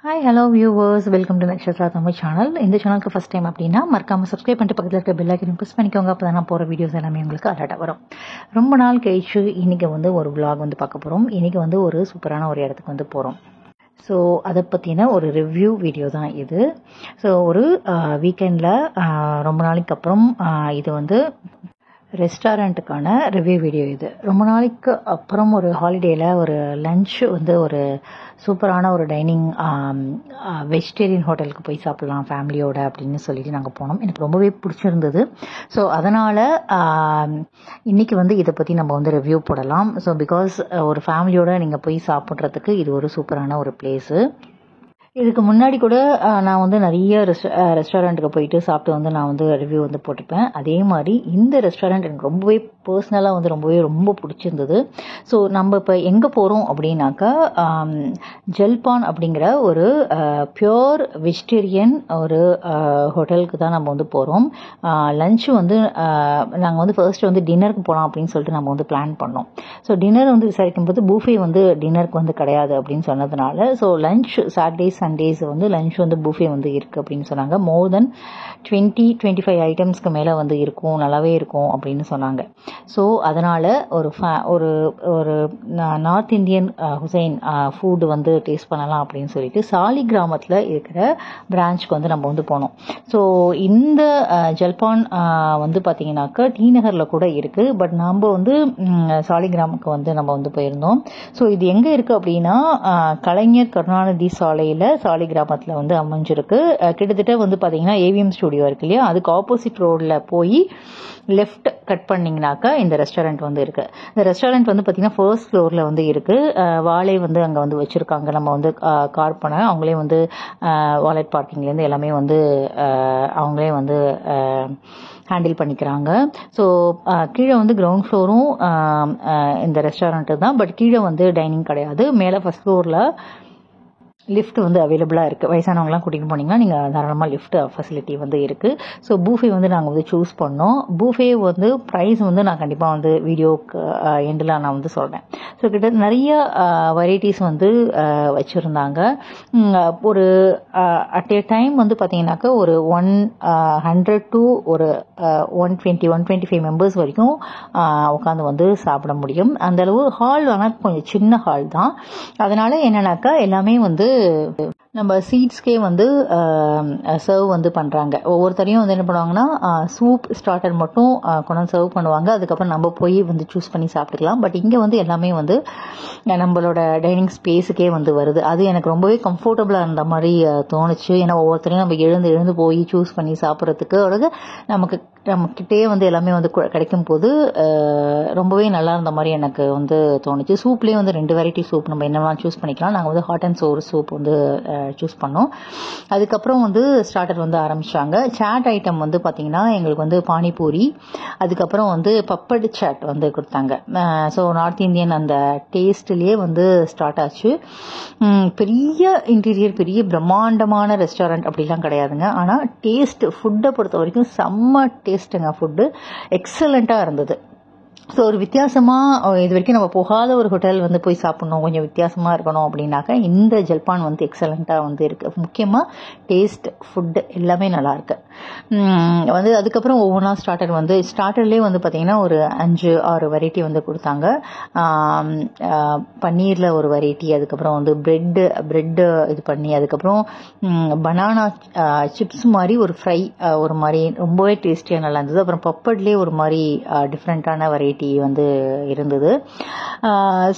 Hi, hello viewers. Welcome to Nakshatra Tamil channel. இந்த சேனலுக்கு first time அப்படின்னா மறக்காம சப்ஸ்கிரைப் பண்ணிட்டு பக்கத்துல இருக்க பெல் ஐக்கனை பிரஸ் பண்ணிக்கோங்க. அப்பதான் நான் போற வீடியோஸ் எல்லாமே உங்களுக்கு அலர்ட்டா வரும். ரொம்ப நாள் கழிச்சு இன்னைக்கு ஒரு vlog பார்க்க போறோம். இன்னைக்கு ஒரு சூப்பரான ஒரு இடத்துக்கு போறோம். ஸோ அதை பற்றின ஒரு ரிவ்யூ வீடியோ தான் இது. ஸோ ஒரு வீக்கெண்டில் ரொம்ப நாளைக்கு அப்புறம் இது ரெஸ்டாரண்ட்டுக்கான ரிவ்யூ வீடியோ இது. ரொம்ப நாளைக்கு அப்புறம் ஒரு ஹாலிடேயில் ஒரு லன்ச் ஒரு சூப்பரான ஒரு டைனிங் வெஜிடேரியன் ஹோட்டலுக்கு போய் சாப்பிட்லாம் ஃபேமிலியோட அப்படின்னு சொல்லிட்டு நாங்கள் போனோம். எனக்கு ரொம்பவே பிடிச்சிருந்தது. ஸோ அதனால் இன்றைக்கி இதை பற்றி நம்ம ரிவ்யூ போடலாம். ஸோ பிகாஸ் ஒரு ஃபேமிலியோட நீங்கள் போய் சாப்பிட்றதுக்கு இது ஒரு சூப்பரான ஒரு பிளேஸு. இதுக்கு முன்னாடி கூட நான் நிறைய ரெஸ்டாரண்ட்டுக்கு போயிட்டு சாப்பிட்டு நான் ரிவ்யூ போட்டிருப்பேன். அதே மாதிரி இந்த ரெஸ்டாரண்ட் எனக்கு ரொம்பவே பர்சனலாக ரொம்ப பிடிச்சிருந்தது. ஸோ நம்ம இப்போ எங்கே போகிறோம் அப்படின்னாக்கா ஜல்பான் அப்படிங்கிற ஒரு பியோர் வெஜிடேரியன் ஒரு ஹோட்டலுக்கு தான் நம்ம போகிறோம். லஞ்சு நாங்கள் ஃபர்ஸ்ட் டின்னருக்கு போகலாம் அப்படின்னு சொல்லிட்டு நம்ம பிளான் பண்ணோம். ஸோ டின்னர் விசாரிக்கும் போது பூஃபே டின்னருக்கு கிடையாது அப்படின்னு சொன்னதுனால so lunch Saturdays Sundays lunch buffet இருக்குது அப்படின்னு சொன்னாங்க. மோர் தென் 20-25 ஐட்டம்ஸ்க்கு மேலே இருக்கும், நல்லாவே இருக்கும் அப்படின்னு சொன்னாங்க. ஸோ அதனால் ஒரு நார்த் இந்தியன் ஹுசைன் ஃபுட்டு டேஸ்ட் பண்ணலாம் அப்படின்னு சொல்லிட்டு சாலி கிராமத்தில் இருக்கிற பிரான்ச்சுக்கு நம்ம போனோம். ஸோ இந்த ஜல்பான் பார்த்தீங்கன்னாக்கா டி நகரில் கூட இருக்குது. பட் நம்ம சாலி கிராமுக்கு நம்ம போயிருந்தோம். ஸோ இது எங்கே இருக்குது அப்படின்னா கலைஞர் கருணாநிதி சாலையில் சாலி கிராமத்தில் அமைஞ்சிருக்கு. கிட்டத்தட்ட பார்த்தீங்கன்னா ஏவிஎம் ஸ்டுடியோ இருக்கு இல்லையா, அதுக்கு ஆப்போசிட் ரோடில் போய் லெஃப்ட் கட் பண்ணிங்கனாக்கா இந்த ரெஸ்டாரண்ட் இருக்குது. இந்த ரெஸ்டாரண்ட் பார்த்தீங்கன்னா ஃபர்ஸ்ட் ஃப்ளோரில் இருக்குது. வாழை அங்கே வச்சுருக்காங்க. நம்ம கார் பண்ண அவங்களே வாலெட் பார்க்கிங்லேருந்து எல்லாமே அவங்களே ஹேண்டில் பண்ணிக்கிறாங்க. ஸோ கீழே கிரவுண்ட் ஃப்ளோரும் இந்த ரெஸ்டாரண்ட்டு தான். பட் கீழே டைனிங் கிடையாது. மேலே ஃபர்ஸ்ட் ஃப்ளோரில் லிஃப்ட் அவைலபிளாக இருக்குது. வயசானவங்களாம் கூட்டிகிட்டு போனீங்கன்னா நீங்கள் தாராளமாக லிஃப்ட் ஃபெசிலிட்டி இருக்குது. ஸோ பூஃபே நாங்கள் சூஸ் பண்ணோம். பூஃபே ப்ரைஸ் நான் கண்டிப்பாக வீடியோக்கு எண்டில் நான் சொல்கிறேன். ஸோ கிட்ட நிறைய வெரைட்டிஸ் வச்சுருந்தாங்க. ஒரு அட் ஏ டைம் பார்த்தீங்கன்னாக்கா ஒரு 100 to ஒரு 120-125 மெம்பர்ஸ் வரைக்கும் உட்காந்து சாப்பிட முடியும். அந்தளவு ஹால் ஆனால் கொஞ்சம் சின்ன ஹால் தான். அதனால் என்னன்னாக்கா எல்லாமே நம்ம சீட்ஸ்க்கே சர்வ் பண்ணுறாங்க. ஒவ்வொருத்தரையும் என்ன பண்ணுவாங்கன்னா சூப் ஸ்டார்டர் மட்டும் கொண்டு சர்வ் பண்ணுவாங்க. அதுக்கப்புறம் நம்ம போய் சூஸ் பண்ணி சாப்பிட்டுக்கலாம். பட் இங்கே எல்லாமே நம்மளோட டைனிங் ஸ்பேஸுக்கே வருது. அது எனக்கு ரொம்பவே கம்ஃபர்டபுளாக இருந்த மாதிரி தோணுச்சு. ஏன்னா ஒவ்வொருத்தரையும் நம்ம எழுந்து போய் சூஸ் பண்ணி சாப்பிட்றதுக்கு நம்மக்கிட்டே எல்லாமே கிடைக்கும் போது ரொம்பவே நல்லா இருந்த மாதிரி எனக்கு தோணுச்சு. சூப்லேயே 2 வெரைட்டி சூப் நம்ம என்னெல்லாம் சூஸ் பண்ணிக்கலாம். நாங்கள் hot and Chor soup choose பண்ணோம். அதுக்கப்புறம் ஸ்டார்டர் ஆரம்பிச்சாங்க. சாட் ஐட்டம் பார்த்தீங்கன்னா எங்களுக்கு பானிபூரி, அதுக்கப்புறம் பப்படு சாட் கொடுத்தாங்க. ஸோ நார்த் இந்தியன் அந்த டேஸ்ட்லேயே ஸ்டார்ட் ஆச்சு. பெரிய இன்டீரியர், பெரிய பிரம்மாண்டமான ரெஸ்டாரண்ட் அப்படிலாம் கிடையாதுங்க. ஆனால் டேஸ்ட் ஃபுட்டை பொறுத்த வரைக்கும் செம்ம டேஸ்ட்டுங்க. ஃபுட்டு எக்ஸலண்ட்டாக இருந்தது. ஸோ ஒரு வித்தியாசமாக இது வரைக்கும் நம்ம போகாத ஒரு ஹோட்டல் போய் சாப்பிட்ணும், கொஞ்சம் வித்தியாசமாக இருக்கணும் அப்படின்னாக்கா இந்த ஜல்பான் எக்ஸலண்ட்டாக இருக்குது. முக்கியமாக டேஸ்ட் ஃபுட்டு எல்லாமே நல்லாயிருக்கு. அதுக்கப்புறம் ஒவ்வொன்றா ஸ்டார்டர்லேயே பார்த்தீங்கன்னா ஒரு 5-6 வெரைட்டி கொடுத்தாங்க. பன்னீரில் ஒரு வெரைட்டி, அதுக்கப்புறம் பிரெட்டு இது பண்ணி, அதுக்கப்புறம் பனானா சிப்ஸ் மாதிரி ஒரு ஃப்ரை ஒரு மாதிரி ரொம்பவே டேஸ்டியாக நல்லா இருந்தது. அப்புறம் பப்பட்லேயே ஒரு மாதிரி டிஃப்ரெண்ட்டான வெரைட்டி இருந்தது.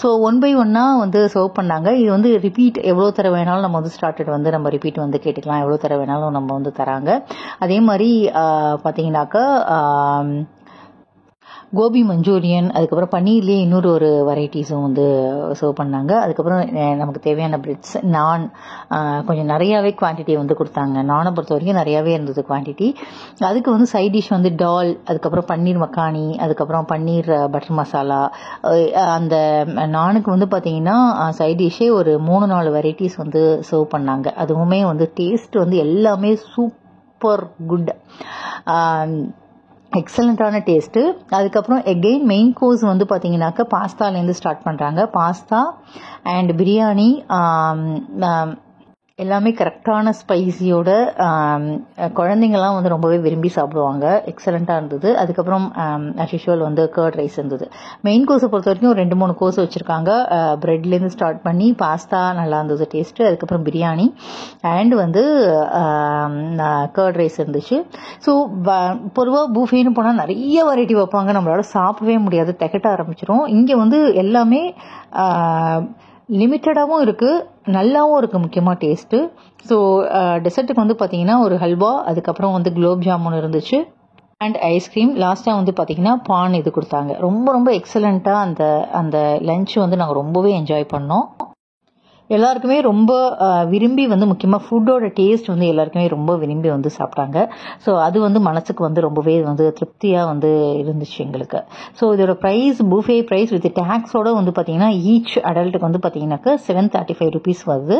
ஸோ 1 by 1 சர்வ் பண்ணாங்க. இது ரிப்பீட் எவ்வளோ தர வேணாலும் நம்ம ஸ்டார்டட் நம்ம ரிப்பீட் கேட்டுக்கலாம். எவ்வளோ தர வேணாலும் நம்ம தராங்க. அதே மாதிரி பார்த்தீங்கன்னாக்கா கோபி மஞ்சூரியன், அதுக்கப்புறம் பன்னீர்லேயே இன்னொரு ஒரு வெரைட்டிஸும் சர்வ் பண்ணாங்க. அதுக்கப்புறம் நமக்கு தேவையான பிரெட்ஸ், நான் கொஞ்சம் நிறையாவே குவான்டிட்டி கொடுத்தாங்க. நானை பொறுத்த வரைக்கும் நிறையாவே இருந்தது குவான்டிட்டி. அதுக்கு சைட் டிஷ் டால், அதுக்கப்புறம் பன்னீர் மக்கானி, அதுக்கப்புறம் பன்னீர் பட்டர் மசாலா. அந்த நானுக்கு பார்த்தீங்கன்னா சைட் டிஷ்ஷே ஒரு 3-4 வெரைட்டிஸ் சர்வ் பண்ணாங்க. அதுவுமே டேஸ்ட் எல்லாமே சூப்பர் குட், எக்ஸலண்ட்டான டேஸ்ட்டு. அதுக்கப்புறம் எகெயின் மெயின் கோர்ஸ் பார்த்தீங்கன்னாக்கா பாஸ்தாலேருந்து ஸ்டார்ட் பண்ணுறாங்க. பாஸ்தா அண்ட் பிரியாணி, எல்லாமே கரெக்டான ஸ்பைசியோட குழந்தைங்கள்லாம் வந்து ரொம்பவே விரும்பி சாப்பிடுவாங்க. எக்ஸலண்ட்டாக இருந்தது. அதுக்கப்புறம் ஆஸ் யூஷுவல் வந்து கர்ட் ரைஸ் இருந்தது. மெயின் கோர்ஸை பொறுத்த வரைக்கும் ஒரு 2-3 கோர்ஸ் வச்சுருக்காங்க. ப்ரெட்லேருந்து ஸ்டார்ட் பண்ணி பாஸ்தா நல்லா இருந்தது டேஸ்ட்டு. அதுக்கப்புறம் பிரியாணி அண்ட் வந்து கர்ட் ரைஸ் இருந்துச்சு. ஸோ பொதுவாக பூஃபேன்னு போனால் நிறைய வெரைட்டி வைப்பாங்க, நம்மளால சாப்பிடவே முடியாது, திகட்ட ஆரம்பிச்சிடும். இங்கே வந்து எல்லாமே லிமிட்டடாகவும் இருக்குது, நல்லாவும் இருக்குது, முக்கியமாக டேஸ்ட்டு. ஸோ டெசர்ட்டுக்கு வந்து பார்த்தீங்கன்னா ஒரு ஹல்வா, அதுக்கப்புறம் வந்து குலோப் ஜாமுன் இருந்துச்சு அண்ட் ஐஸ்கிரீம். லாஸ்ட்டாக வந்து பார்த்தீங்கன்னா பான் இது கொடுத்தாங்க. ரொம்ப ரொம்ப எக்ஸலண்ட்டாக அந்த லஞ்ச் வந்து நாங்கள் ரொம்பவே என்ஜாய் பண்ணோம். எல்லாருக்குமே ரொம்ப விரும்பி வந்து முக்கியமாக ஃபுட்டோட டேஸ்ட் வந்து எல்லாருக்குமே ரொம்ப விரும்பி வந்து சாப்பிட்டாங்க. ஸோ அது வந்து மனசுக்கு வந்து ரொம்பவே வந்து திருப்தியாக வந்து இருந்துச்சு எங்களுக்கு. ஸோ இதோட ப்ரைஸ் பூஃபே ப்ரைஸ் வித் டேக்ஸோட வந்து பார்த்தீங்கன்னா ஈச் அடல்ட்டுக்கு வந்து பார்த்தீங்கன்னாக்கா 735 rupees வருது.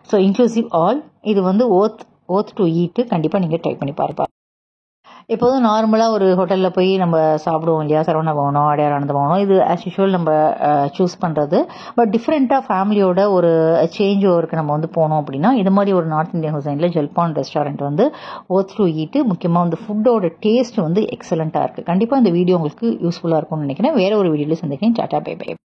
So inclusive all. இது வந்து ஓர்த் டு ஈட்டு. கண்டிப்பாக நீங்கள் ட்ரை பண்ணி பாருப்பா. எப்போதும் நார்மலாக ஒரு ஹோட்டலில் போய் நம்ம சாப்பிடுவோம் இல்லையா, சரவணா பவனோ அடையார் ஆனந்த பவனோ, இது ஆஸ் யூஷுவல் நம்ம சூஸ் பண்ணுறது. பட் டிஃப்ரெண்ட்டாக ஃபேமிலியோட ஒரு சேஞ்ச் ஓவருக்கு நம்ம வந்து போனோம் அப்படின்னா இது மாதிரி ஒரு நார்த் இந்தியன் குசைனில் ஜல்பான் ரெஸ்டாரண்ட் வந்து ஓர்த் டு ஈட்டு. முக்கியமாக வந்து ஃபுட்டோட டேஸ்ட் வந்து எக்ஸலண்ட்டாக இருக்குது. கண்டிப்பாக இந்த வீடியோ உங்களுக்கு யூஸ்ஃபுல்லாக இருக்கும்னு நினைக்கிறேன். வேறு ஒரு வீடியோவில் சந்திக்கிறேன். Tata bye by.